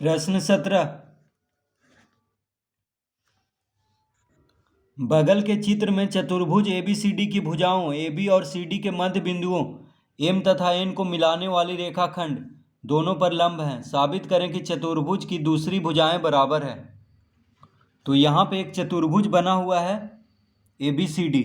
प्रश्न 17। बगल के चित्र में चतुर्भुज ABCD की भुजाओं AB और CD के मध्य बिंदुओं M तथा N को मिलाने वाली रेखाखंड दोनों पर लंब हैं। साबित करें कि चतुर्भुज की दूसरी भुजाएं बराबर है। तो यहाँ पे एक चतुर्भुज बना हुआ है ABCD।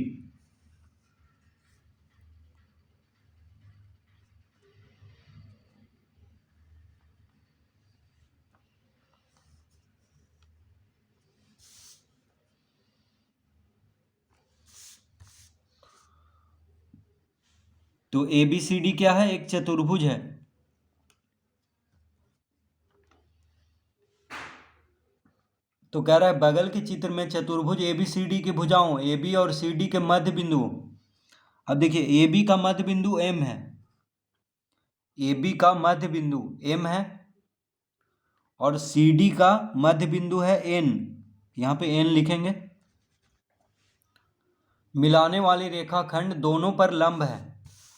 तो ABCD क्या है? एक चतुर्भुज है। तो कह रहा है बगल के चित्र में चतुर्भुज ABCD की भुजाओं AB और CD के मध्य बिंदुओं। अब देखिए AB का मध्य बिंदु M है, AB का मध्य बिंदु M है और CD का मध्य बिंदु है N। यहाँ पे N लिखेंगे। मिलाने वाली रेखाखंड दोनों पर लंब है।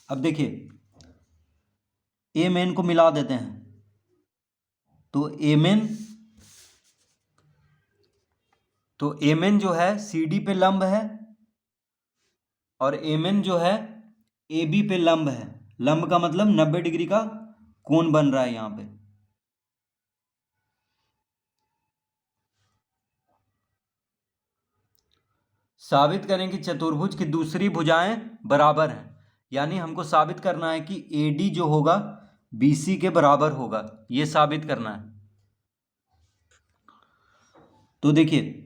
अब देखिए M N को मिला देते हैं तो MN जो है CD पे लंब है और MN जो है AB पे लंब है। लंब का मतलब 90 डिग्री का कोण बन रहा है यहाँ पे। साबित करें कि चतुर्भुज की दूसरी भुजाएं बराबर हैं। यानी हमको साबित करना है कि AD जो होगा BC के बराबर होगा, ये साबित करना है। तो देखिए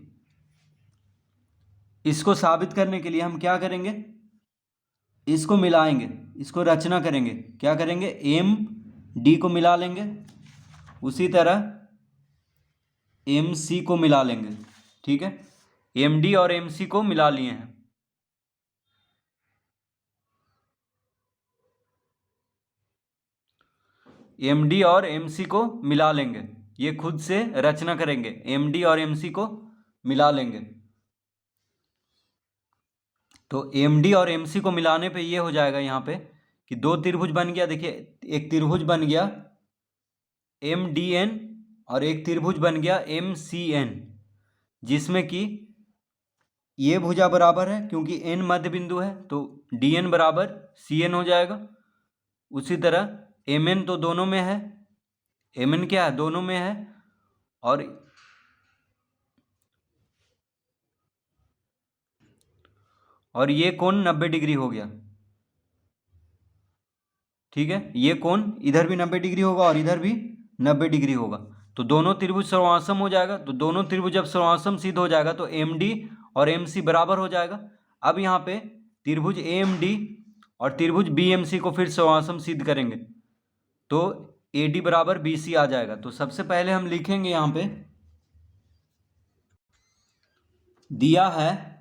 इसको साबित करने के लिए हम क्या करेंगे, इसको मिलाएंगे, इसको रचना करेंगे। क्या करेंगे? MD को मिला लेंगे, उसी तरह MC को मिला लेंगे। ठीक है, MD और MC को मिला लिए हैं। MD और MC को मिला लेंगे, ये खुद से रचना करेंगे। MD और MC को मिला लेंगे तो MD और MC को मिलाने पे ये हो जाएगा यहाँ पे कि दो त्रिभुज बन गया। देखिए एक त्रिभुज बन गया MDN और एक त्रिभुज बन गया MCN, जिसमें कि ये भुजा बराबर है क्योंकि N मध्य बिंदु है तो DN बराबर CN हो जाएगा। उसी तरह MN तो दोनों में है, MN क्या है? दोनों में है। और ये कोण 90 डिग्री हो गया। ठीक है, ये कोण इधर भी 90 डिग्री होगा और इधर भी 90 डिग्री होगा। तो दोनों त्रिभुज सर्वासम हो जाएगा। तो दोनों त्रिभुज जब सर्वासम सिद्ध हो जाएगा तो MD और MC बराबर हो जाएगा। अब यहाँ पे त्रिभुज AMD और त्रिभुज BMC को फिर सर्वासम सिद्ध करेंगे तो AD बराबर BC आ जाएगा। तो सबसे पहले हम लिखेंगे यहाँ पे दिया है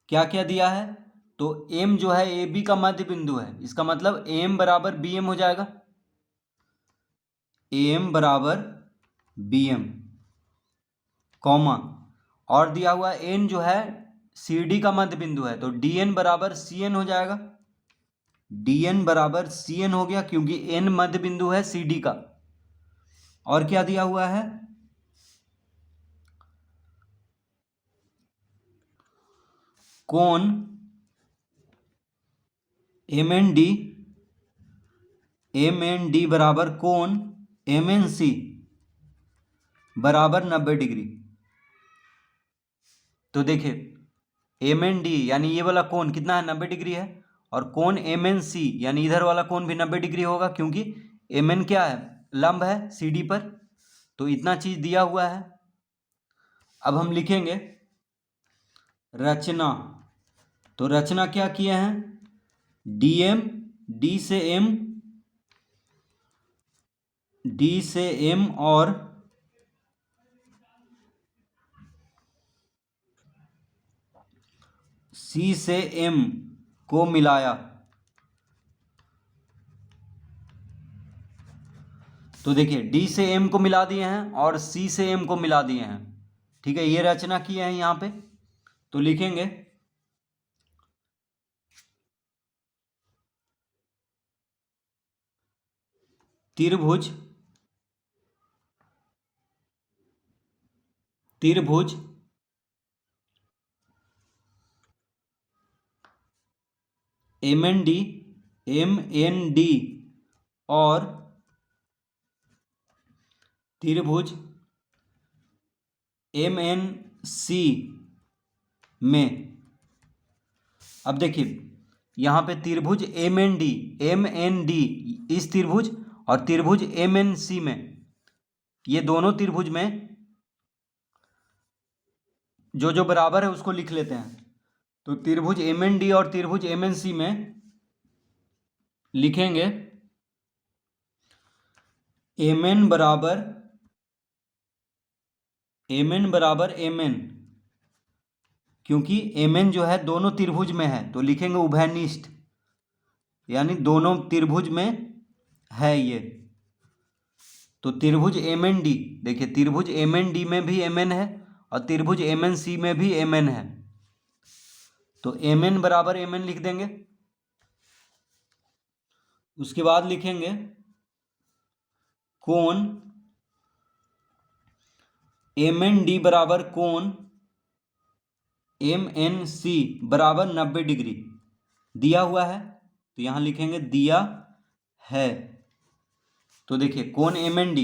क्या क्या दिया है? तो M जो है AB का मध्य बिंदु है, इसका मतलब AM बराबर BM हो जाएगा। AM बराबर BM कॉमा, और दिया हुआ N जो है CD का मध्य बिंदु है तो DN बराबर CN हो जाएगा। DN बराबर CN हो गया क्योंकि N मध्य बिंदु है CD का। और क्या दिया हुआ है? कोण MND बराबर कोण MNC बराबर 90 डिग्री। तो देखिए MND यानी ये वाला कोण कितना है? 90 डिग्री है। और कोण MNC यानी इधर वाला कोण भी 90 डिग्री होगा क्योंकि MN क्या है? लंब है CD पर। तो इतना चीज दिया हुआ है। अब हम लिखेंगे रचना। तो रचना क्या किए हैं? DM D से M और C से M को मिलाया। तो देखिए D से M को मिला दिए हैं और C से M को मिला दिए हैं। ठीक है, ये रचना किए हैं यहाँ पे। तो लिखेंगे त्रिभुज त्रिभुज एम एन डी और त्रिभुज एम एन सी में। अब देखिए यहाँ पे त्रिभुज एम एन डी इस त्रिभुज और त्रिभुज एम एन सी में, ये दोनों त्रिभुज में जो जो बराबर है उसको लिख लेते हैं। तो त्रिभुज एम एन डी और त्रिभुज एम एन सी में लिखेंगे एम एन बराबर एम एन, क्योंकि एम एन जो है दोनों त्रिभुज में है तो लिखेंगे उभयनिष्ठ, यानी दोनों त्रिभुज में है ये। तो त्रिभुज एम एन डी, देखिए त्रिभुज एम एन डी में भी एम एन है और त्रिभुज एम एन सी में भी एम एन है, तो एम एन बराबर एम एन लिख देंगे। उसके बाद लिखेंगे कोण एम एन डी बराबर कोण एम एन सी बराबर 90 डिग्री दिया हुआ है, तो यहां लिखेंगे दिया है। तो देखिए कोण एम एन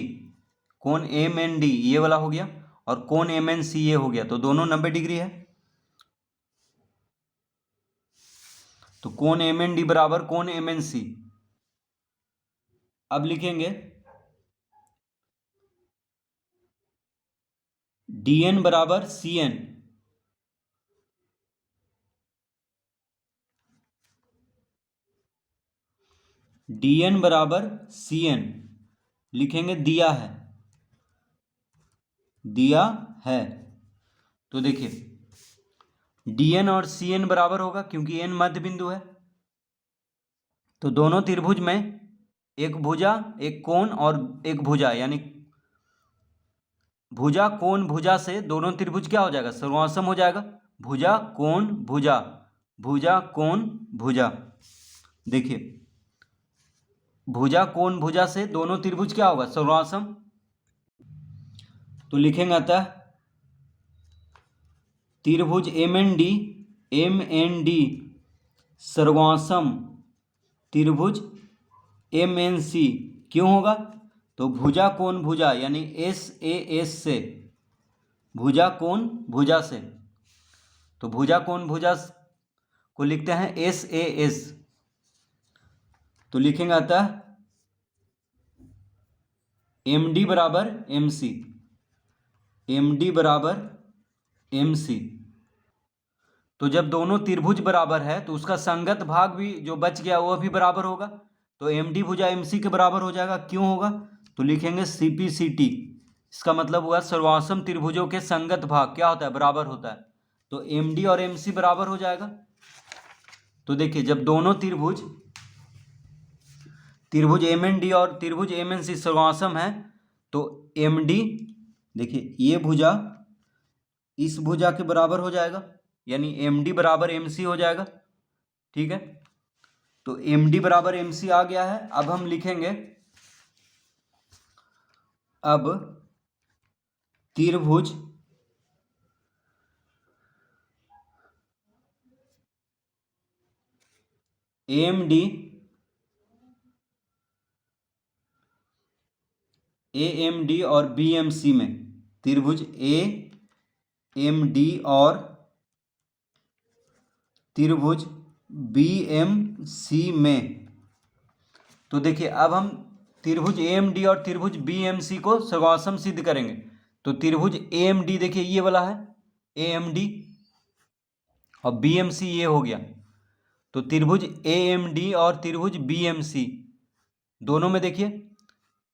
डी ये वाला हो गया और कोण एम एन सी ये हो गया, तो दोनों 90 डिग्री है। तो कोण एम एन डी बराबर कोण एम एन सी। अब लिखेंगे डी एन बराबर सी एन, डी एन बराबर सी एन लिखेंगे दिया है। तो देखिए डी एन और सी एन बराबर होगा क्योंकि एन मध्य बिंदु है, तो दोनों त्रिभुज में एक भुजा एक कोण और एक भुजा, यानी भुजा कोण भुजा से दोनों त्रिभुज क्या हो जाएगा, सर्वासम हो जाएगा। भुजा कोण भुजा, भुजा कोण भुजा। देखिए भुजा कोण भुजा से दोनों त्रिभुज क्या होगा, सर्वासम। तो लिखेंगे अतः त्रिभुज एम एन डी सर्वासम त्रिभुज एम एन सी क्यों होगा, तो भुजा कोण भुजा यानी एस ए एस से, भुजा कोण भुजा से, तो भुजा कोण भुजा को लिखते हैं एस ए एस। तो लिखेंगे अतः एम डी बराबर एम सी, एम डी बराबर एम सी। तो जब दोनों त्रिभुज बराबर है तो उसका संगत भाग भी जो बच गया वह भी बराबर होगा, तो एम डी भुजा एम सी के बराबर हो जाएगा। क्यों होगा, तो लिखेंगे सी पी सी टी, इसका मतलब हुआ सर्वासम त्रिभुजों के संगत भाग क्या होता है, बराबर होता है। तो एम डी और एम सी बराबर हो जाएगा। तो देखिए जब दोनों त्रिभुज एम एन डी और त्रिभुज एम एन सी सर्वासम है तो एम डी, देखिए ये भुजा इस भुजा के बराबर हो जाएगा, यानी एम डी बराबर एम सी हो जाएगा। ठीक है, तो एम डी बराबर एम सी आ गया है। अब हम लिखेंगे अब त्रिभुज M D A M D और बी एम सी में, त्रिभुज ए एम डी और त्रिभुज बी एम सी में। तो देखिए अब हम त्रिभुज ए एम डी और त्रिभुज बी एम सी को सर्वासम सिद्ध करेंगे। तो त्रिभुज ए एम डी देखिए ये वाला है ए एम डी और बी एम सी ये हो गया, तो त्रिभुज ए एम डी और त्रिभुज बी एम सी दोनों में देखिए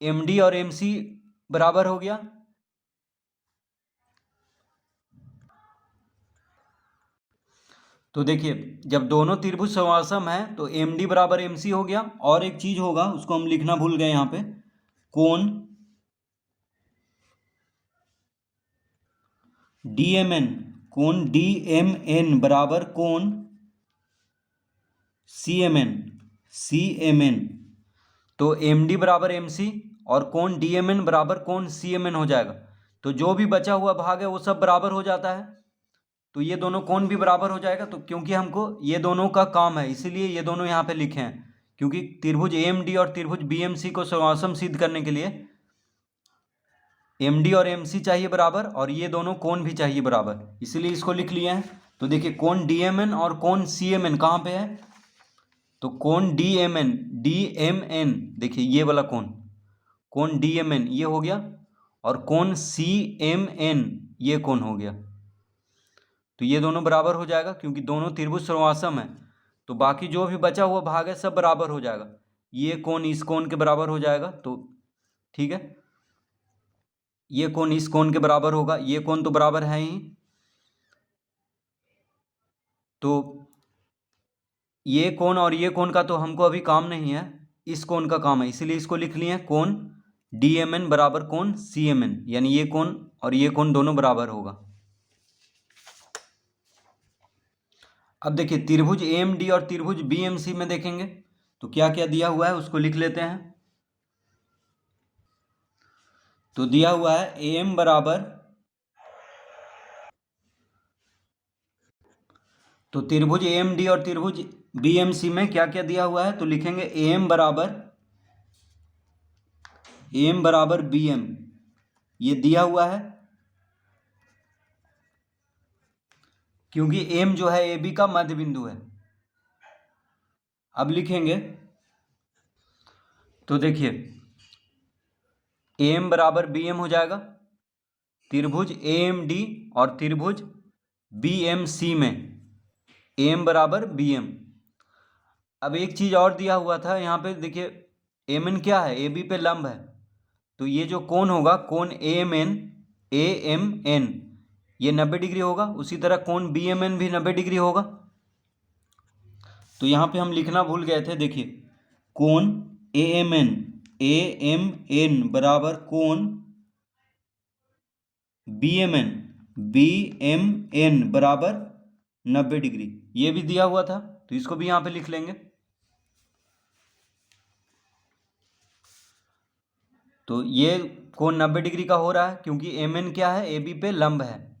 एम डी और एम सी बराबर हो गया। तो देखिए जब दोनों त्रिभुज सर्वासम है तो एम डी बराबर एम सी हो गया। और एक चीज होगा उसको हम लिखना भूल गए यहाँ पे, कोण डी एम एन, कोण डी एम एन बराबर कोण C M N, C M N. तो एम डी बराबर एम सी और कोण डी एम एन बराबर कोण सी एम एन हो जाएगा। तो जो भी बचा हुआ भाग है वो सब बराबर हो जाता है, तो ये दोनों कोण भी बराबर हो जाएगा। तो क्योंकि हमको ये दोनों का काम है इसीलिए ये दोनों यहाँ पे लिखे हैं, क्योंकि त्रिभुज एम डी और त्रिभुज बी एम सी को सर्वासम सिद्ध करने के लिए एम डी और एम सी चाहिए बराबर और ये दोनों कोण भी चाहिए बराबर, इसीलिए इसको लिख लिए हैं। तो देखिए कोण डी एम एन और कोण सी एम एन कहाँ पे है, तो कोण डी एम एन देखिए ये वाला कोण डी एम एन ये हो गया और कोण सी एम एन ये कोण हो गया। तो ये दोनों बराबर हो जाएगा क्योंकि दोनों त्रिभुज सर्वासम है, तो बाकी जो भी बचा हुआ भाग है सब बराबर हो जाएगा। ये कोण इस कोण के बराबर हो जाएगा, तो ठीक है, ये कोण इस कोण के बराबर होगा, ये कोण तो बराबर है ही, तो ये कोण और ये कोण का तो हमको अभी काम नहीं है, इस कोण का काम है, इसीलिए इसको लिख लिए कोण डी एम एन बराबर कोण सी एम एन, यानी ये कोण और ये कोण दोनों बराबर होगा। अब देखिए त्रिभुज एम डी और त्रिभुज बी एम सी में देखेंगे तो क्या क्या दिया हुआ है उसको लिख लेते हैं। तो दिया हुआ है ए एम बराबर, तो त्रिभुज ए एम डी और त्रिभुज बी एम सी में क्या क्या दिया हुआ है, तो लिखेंगे ए एम बराबर बी एम, ये दिया हुआ है क्योंकि एम जो है ए बी का मध्य बिंदु है। अब लिखेंगे तो देखिए ए एम बराबर बी एम हो जाएगा त्रिभुज ए एम डी और त्रिभुज बी एम सी में ए एम बराबर बी एम। अब एक चीज़ और दिया हुआ था यहाँ पे, देखिए एम एन क्या है, ए बी पे लंब है, तो ये जो कोण होगा कोण ए एम एन ये 90 डिग्री होगा, उसी तरह कोण बी एम एन भी 90 डिग्री होगा। तो यहाँ पे हम लिखना भूल गए थे, देखिए कोण ए एम एन बराबर कोण बी एम एन बराबर 90 डिग्री, ये भी दिया हुआ था, तो इसको भी यहाँ पे लिख लेंगे। तो ये कोण 90 डिग्री का हो रहा है क्योंकि एम एन क्या है, ए बी पे लंब है।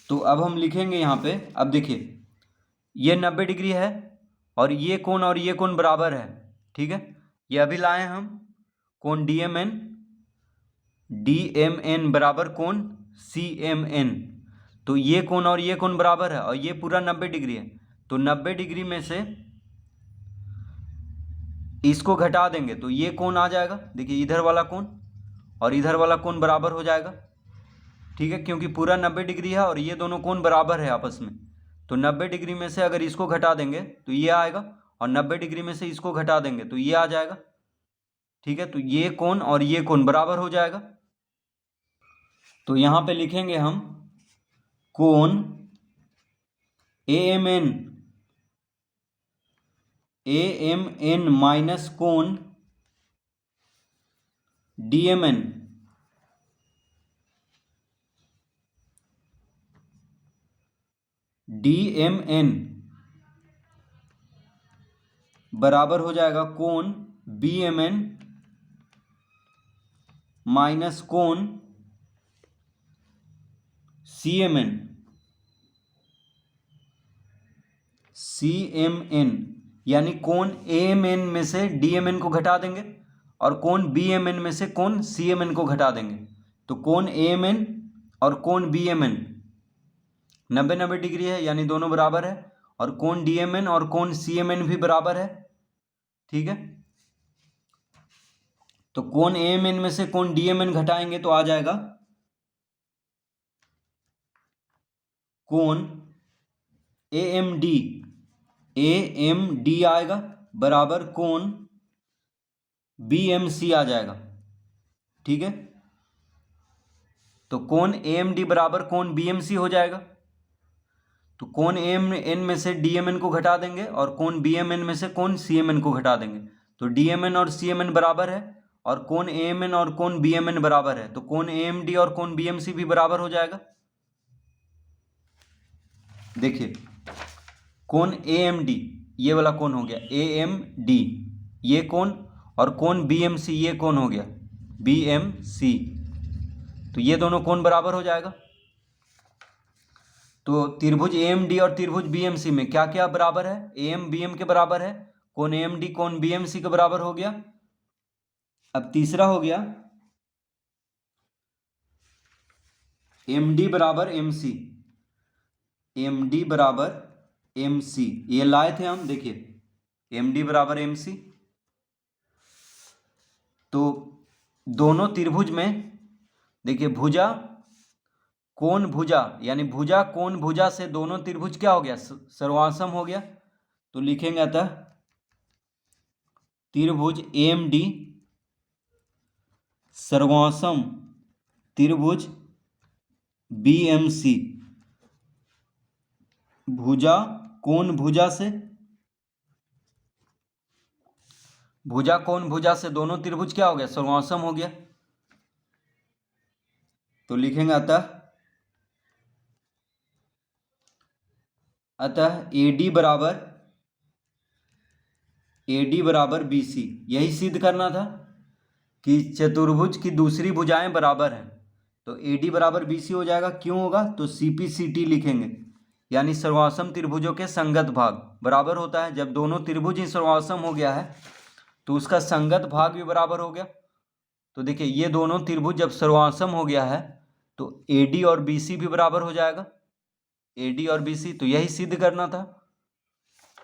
तो अब हम लिखेंगे यहाँ पे, अब देखिए ये 90 डिग्री है और ये कोण बराबर है, ठीक है, ये अभी लाए हम कोण डी एम एन बराबर कोण सी एम एन, तो ये कोण और ये कोण बराबर है और ये पूरा 90 डिग्री है, तो 90 डिग्री में से इसको घटा देंगे तो ये कोण आ जाएगा, देखिए इधर वाला कोण और इधर वाला कोण बराबर हो जाएगा, ठीक है, क्योंकि पूरा 90 डिग्री है और ये दोनों कोण बराबर है आपस में। तो 90 डिग्री में से अगर इसको घटा देंगे तो ये आएगा और 90 डिग्री में से इसको घटा देंगे तो ये आ जाएगा, ठीक है, तो ये कोण और ये कोण बराबर हो जाएगा। तो यहाँ पे लिखेंगे हम कोण ए एम एन माइनस कोण डी एम एन बराबर हो जाएगा कोण बी एम एन माइनस कोण सी एम एन, यानी कोण ए एम एन में से डी एम एन को घटा देंगे और कोण बी एम एन में से कोण सी एम एन को घटा देंगे, तो कोण ए एम एन और कोण बी एम एन 90 डिग्री है यानी दोनों बराबर है, और कोण डी एम एन और कोण सी एम एन भी बराबर है, ठीक है। तो कोण ए एम एन में से कोण डी एम एन घटाएंगे तो आ जाएगा कोण ए एम डी आएगा बराबर कोण बी एम सी आ जाएगा, ठीक है। तो कोण ए एम डी बराबर कोण बी एम सी हो जाएगा, तो कोण ए एम एन में से डी एम एन को घटा देंगे और कोण बी एम एन में से कोण सी एम एन को घटा देंगे, तो डी एम एन और सी एम एन बराबर है और कोण ए एम एन और कोण बी एम एन बराबर है, तो कोण ए एम डी और कोण बी एम सी भी बराबर हो जाएगा। देखिए कोण ए एम डी ये वाला कोण हो गया ए एम डी, ये कोण, और कोण BMC, ये कोण हो गया BMC। तो ये दोनों कोण बराबर हो जाएगा। तो त्रिभुज AMD और त्रिभुज BMC में क्या क्या बराबर है? AM BM के बराबर है, कोण AMD कोण BMC के बराबर हो गया। अब तीसरा हो गया MD बराबर MC, MD बराबर MC, ये लाए थे हम, देखिए MD बराबर MC। तो दोनों त्रिभुज में देखिए भुजा कोण भुजा, यानी भुजा कोण भुजा से दोनों त्रिभुज क्या हो गया? सर्वासम हो गया। तो लिखेंगे अतः त्रिभुज AMD सर्वासम त्रिभुज BMC, भुजा कोण भुजा से, भुजा कोण भुजा से दोनों त्रिभुज क्या हो गया? सर्वासम हो गया। तो लिखेंगे अतः AD बराबर BC। यही सिद्ध करना था कि चतुर्भुज की दूसरी भुजाएं बराबर हैं। तो AD बराबर BC हो जाएगा। क्यों होगा? तो CPCT लिखेंगे, यानी सर्वासम त्रिभुजों के संगत भाग बराबर होता है। जब दोनों त्रिभुज ही सर्वासम हो गया है तो उसका संगत भाग भी बराबर हो गया। तो देखिए ये दोनों त्रिभुज जब सर्वासम हो गया है तो AD और BC भी बराबर हो जाएगा, AD और BC। तो यही सिद्ध करना था।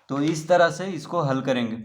तो इस तरह से इसको हल करेंगे।